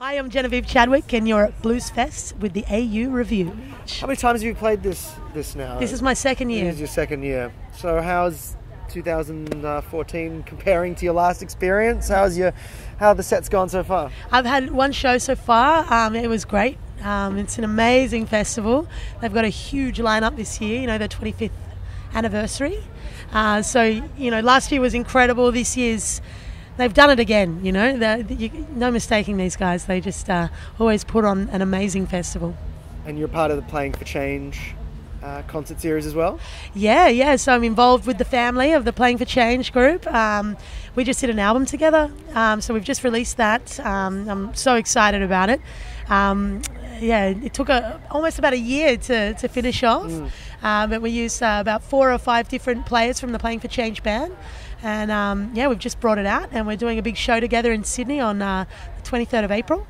Hi, I'm Genevieve Chadwick, and you're at Blues Fest with the AU Review. How many times have you played this now? This is my second year. This is your second year. So how's 2014 comparing to your last experience? How have the sets gone so far? I've had one show so far. It was great. It's an amazing festival. They've got a huge lineup this year, the 25th anniversary. Last year was incredible. This year's they've done it again, no mistaking these guys. They just always put on an amazing festival. And you're part of the Playing for Change concert series as well? Yeah. So I'm involved with the family of the Playing for Change group. We just did an album together, so we've just released that. I'm so excited about it. It took almost about a year to finish off, but we used about 4 or 5 different players from the Playing for Change band. And we've just brought it out, and we're doing a big show together in Sydney on the 23rd of April.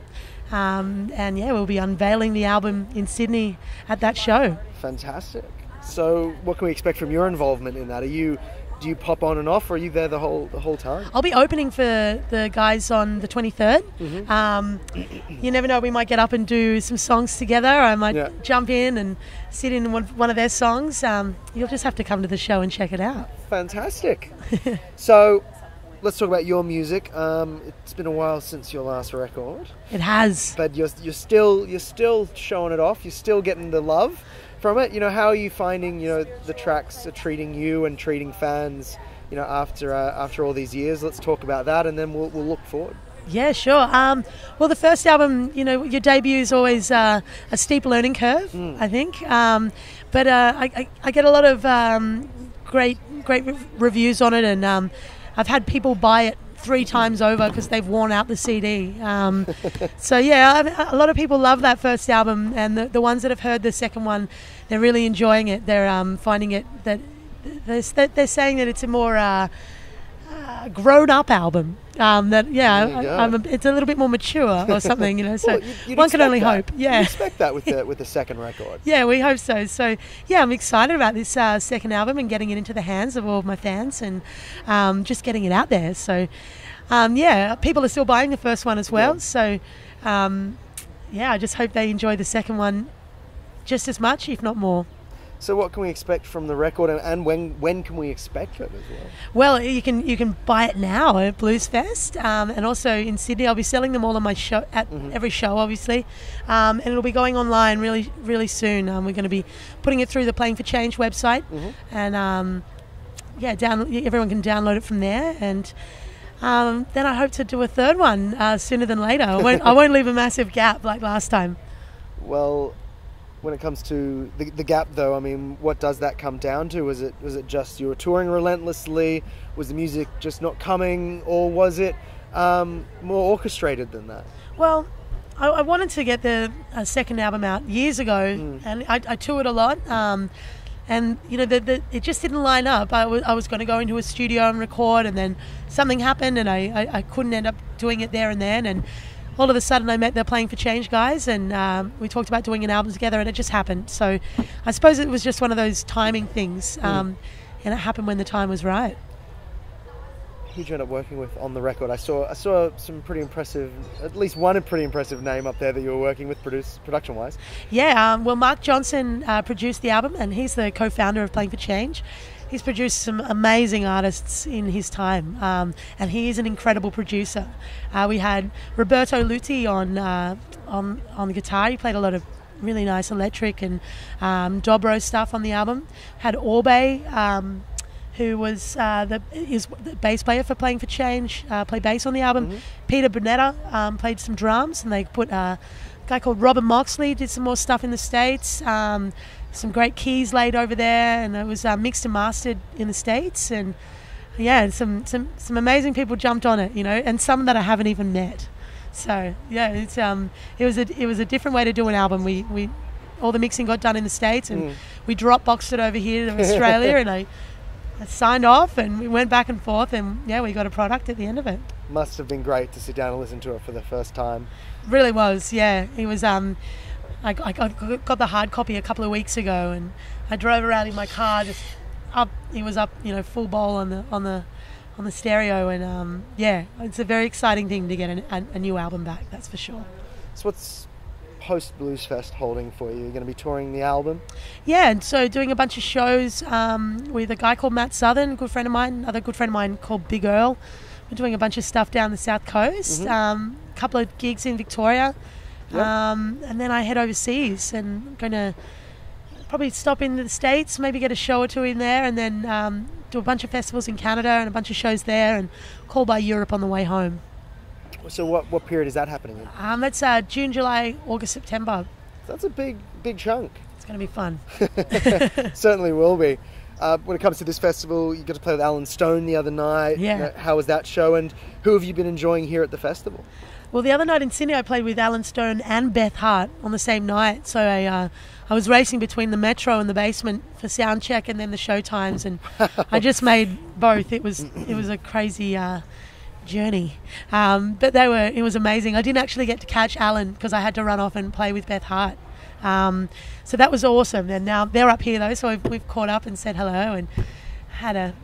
We'll be unveiling the album in Sydney at that show. Fantastic. So what can we expect from your involvement in that? Do you pop on and off, or are you there the whole time? I'll be opening for the guys on the 23rd. Mm-hmm. You never know, we might get up and do some songs together. I might jump in and sit in one of their songs. You'll just have to come to the show and check it out. Fantastic. So let's talk about your music. It's been a while since your last record. It has. But you're still showing it off. You're still getting the love from it. How are you finding the tracks are treating you and treating fans after all these years? Let's talk about that, and then we'll look forward. Yeah, sure. Well, the first album, your debut is always a steep learning curve, I think. But I get a lot of great reviews on it, and I've had people buy it 3 times over because they've worn out the CD. A lot of people love that first album, and the ones that have heard the second one, they're really enjoying it. They're finding it that they're saying that it's a more grown-up album. It's a little bit more mature or something. So one can only hope. Yeah, you expect that with the second record. Yeah, we hope so. So I'm excited about this second album and getting it into the hands of all of my fans, and just getting it out there. So people are still buying the first one as well. Yeah. So I just hope they enjoy the second one just as much, if not more. So what can we expect from the record, and when can we expect it as well? Well, you can buy it now at Blues Fest, and also in Sydney. I'll be selling them all on my show at every show, obviously, and it'll be going online really, really soon. We're going to be putting it through the Playing for Change website, and everyone can download it from there. And then I hope to do a third one sooner than later. I won't leave a massive gap like last time. Well, when it comes to the gap, though, I mean, what does that come down to? Was it just you were touring relentlessly? Was the music just not coming, or was it more orchestrated than that? Well, I wanted to get the second album out years ago, and I toured a lot, and it just didn't line up. I was going to go into a studio and record, and then something happened, and I couldn't end up doing it there and then, and all of a sudden I met the Playing for Change guys, and we talked about doing an album together, and it just happened. So I suppose it was just one of those timing things, and it happened when the time was right. Who did you end up working with on the record? I saw some pretty impressive, at least one pretty impressive name up there that you were working with production-wise. Yeah, Mark Johnson produced the album, and he's the co-founder of Playing for Change. He's produced some amazing artists in his time, and he is an incredible producer. We had Roberto Luti on the guitar. He played a lot of really nice electric and dobro stuff on the album. Had Orbe, who was the bass player for Playing for Change, played bass on the album. Peter Bonetta played some drums, and they put a guy called Robin Moxley did some more stuff in the States. Some great keys laid over there, and it was mixed and mastered in the States, and some amazing people jumped on it, and some that I haven't even met. So it was a different way to do an album. We all the mixing got done in the States, and we Dropboxed it over here to Australia, and I signed off, and we went back and forth, and we got a product at the end of it. Must have been great to sit down and listen to it for the first time. Really was, yeah. It was. I got the hard copy a couple of weeks ago, and I drove around in my car just up. It was up, full bowl on on the stereo, and yeah, it's a very exciting thing to get a new album back. That's for sure. So what's post Blues Fest holding for you? You're going to be touring the album? Yeah, and so doing a bunch of shows with a guy called Matt Southern, a good friend of mine, another good friend of mine called Big Earl. We're doing a bunch of stuff down the South Coast, a couple of gigs in Victoria, and then I head overseas and going to probably stop in the States, maybe get a show or two in there, and then do a bunch of festivals in Canada and a bunch of shows there, and call by Europe on the way home. So what period is that happening in? That's June, July, August, September. That's a big chunk. It's going to be fun. Certainly will be. When it comes to this festival, you got to play with Alan Stone the other night. Yeah. How was that show, and who have you been enjoying here at the festival? Well, the other night in Sydney, I played with Alan Stone and Beth Hart on the same night. So I was racing between the Metro and the basement for sound check, and then the show times, and I just made both. It was a crazy journey, but it was amazing. I didn't actually get to catch Alan because I had to run off and play with Beth Hart. So that was awesome. And now they're up here though, so we've caught up and said hello and had a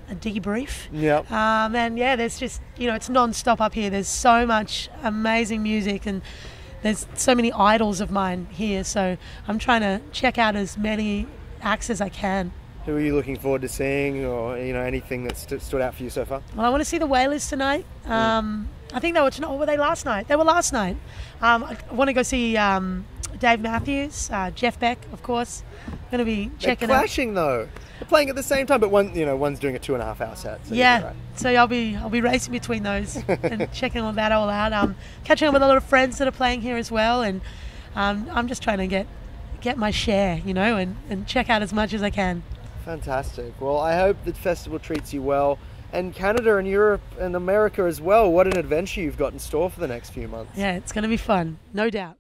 debrief. Yep. And yeah, there's just, it's non-stop up here. There's so much amazing music, and there's so many idols of mine here. So I'm trying to check out as many acts as I can. Who are you looking forward to seeing, or anything that stood out for you so far? Well, I want to see the Wailers tonight. I think they were tonight. Or were they last night? They were last night. I want to go see Dave Matthews, Jeff Beck, of course. I'm going to be checking They're clashing though. They're playing at the same time, but one's doing a 2.5 hour set. So yeah, right. So I'll be racing between those and checking all that all out. Catching up with a lot of friends that are playing here as well, and I'm just trying to get my share, and check out as much as I can. Fantastic. Well, I hope the festival treats you well, and Canada and Europe and America as well. What an adventure you've got in store for the next few months. Yeah, it's going to be fun, no doubt.